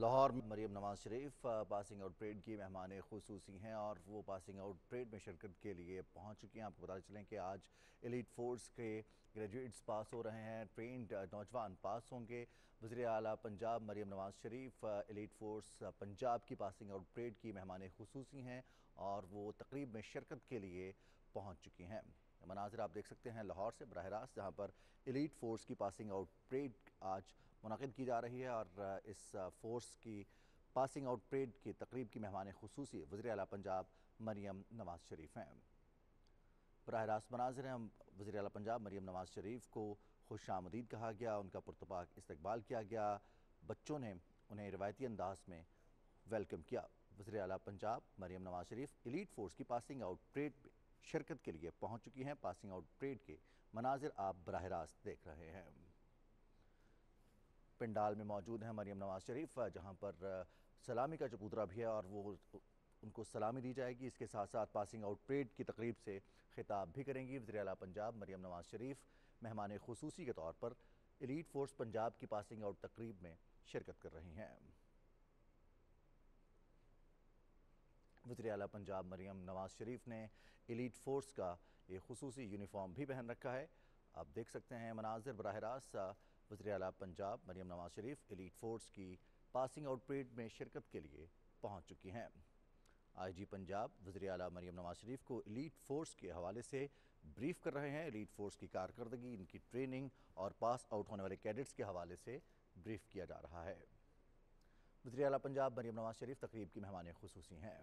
लाहौर में Maryam Nawaz Sharif passing out parade की मेहमान खुसूसी हैं और वो पासिंग आउट परेड में शिरकत के लिए पहुंच चुकी हैं। आपको बता चलें कि आज एलीट फोर्स के ग्रेजुएट्स पास हो रहे हैं, ट्रेंड नौजवान पास होंगे। वज़ीर आला पंजाब मरियम नवाज शरीफ एलीट फोर्स पंजाब की पासिंग आउट परेड की मेहमान खुसूसी हैं और वो तकरीब में शिरकत के लिए पहुँच चुकी हैं। मनाजिर आप देख सकते हैं लाहौर से बराह रास्त, जहाँ पर एलीट फोर्स की पासिंग आउट परेड आज मुनक़िद की जा रही है और इस फोर्स की पासिंग आउट परेड की तकरीब की मेहमान खुसूसी वज़ीर आला पंजाब मरियम नवाज शरीफ हैं। बराह रास्त मनाजिर हैं। वज़ीर आला पंजाब मरियम नवाज शरीफ को खुश आमदीद कहा गया, उनका पुरतपाक इस्तकबाल किया गया। बच्चों ने उन्हें रिवायती अंदाज में वेलकम किया। वज़ीर आला पंजाब मरियम नवाज शरीफ एलीट फोर्स की पासिंग आउट परेड में शिरकत के लिए पहुंच चुकी हैं। पासिंग आउट परेड के मनाजिर आप बराह रास्त देख रहे हैं। पंडाल में मौजूद हैं मरियम नवाज शरीफ, जहां पर सलामी का चबूतरा भी है और वो उनको सलामी दी जाएगी। इसके साथ साथ पासिंग आउट परेड की तकरीब से खिताब भी करेंगी। वज़ीर आला पंजाब मरियम नवाज शरीफ मेहमान खुसूसी के तौर पर एलीट फोर्स पंजाब की पासिंग आउट तकरीब में शिरकत कर रही हैं। वज़ीर आला पंजाब मरियम नवाज शरीफ ने एलीट फोर्स का ये खुसूसी यूनिफॉर्म भी पहन रखा है। आप देख सकते हैं मनाजिर बराह रास्त। वज़ीर आला पंजाब मरियम नवाज शरीफ एलीट फोर्स की पासिंग आउट परेड में शिरकत के लिए पहुंच चुकी हैं। IG पंजाब वज़ीर आला मरियम नवाज शरीफ को एलीट फोर्स के हवाले से ब्रीफ कर रहे हैं। एलीट फोर्स की कारकर्दगी, इनकी ट्रेनिंग और पास आउट होने वाले कैडेट्स के हवाले से ब्रीफ किया जा रहा है। वज़ीर आला पंजाब मरियम नवाज शरीफ तकरीब की मेहमान खुसूसी हैं।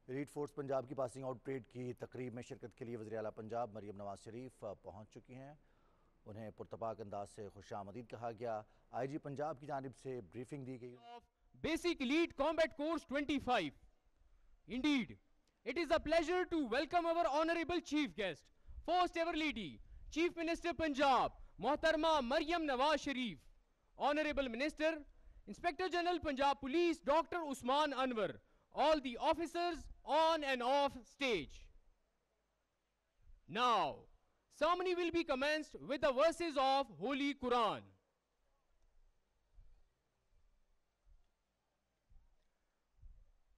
एलीट फोर्स पंजाब की पासिंग आउट परेड की तकरीब में शिरकत के लिए वज़ीर आला पंजाब मरियम नवाज शरीफ पहुँच चुकी हैं। उन्हें पुरतपाक अंदाज से खुशामदीद कहा गया। IG पंजाब की जानिब से ब्रीफिंग दी गई। Basic Elite Combat Course 25. Indeed, it is a pleasure to welcome our honorable chief guest, first ever lady, Chief Minister Punjab, Mohtarma Maryam Nawaz Sharif, Honorable Minister, Inspector General Punjab Police, Dr. Usman Anwar, all the officers on and off stage. Now, ceremony will be commenced with the verses of Holy Quran.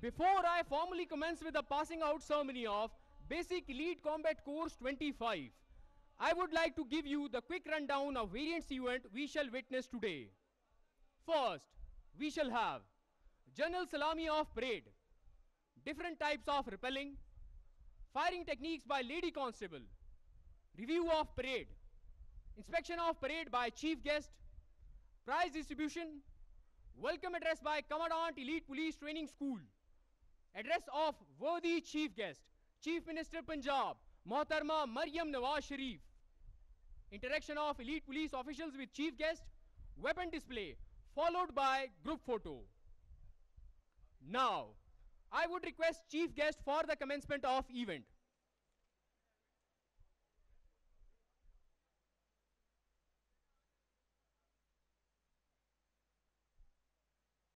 Before I formally commence with the passing out ceremony of Basic Elite Combat Course 25, I would like to give you the quick rundown of variants event we shall witness today. First, we shall have General Salami of Parade, different types of rappelling, firing techniques by Lady Constable, review of parade, inspection of parade by Chief Guest, prize distribution, welcome address by Commandant Elite Police Training School, address of worthy Chief Guest, Chief Minister Punjab, Mohtarma Maryam Nawaz Sharif, interaction of Elite Police officials with Chief Guest, weapon display, followed by group photo. Now, I would request Chief Guest for the commencement of event.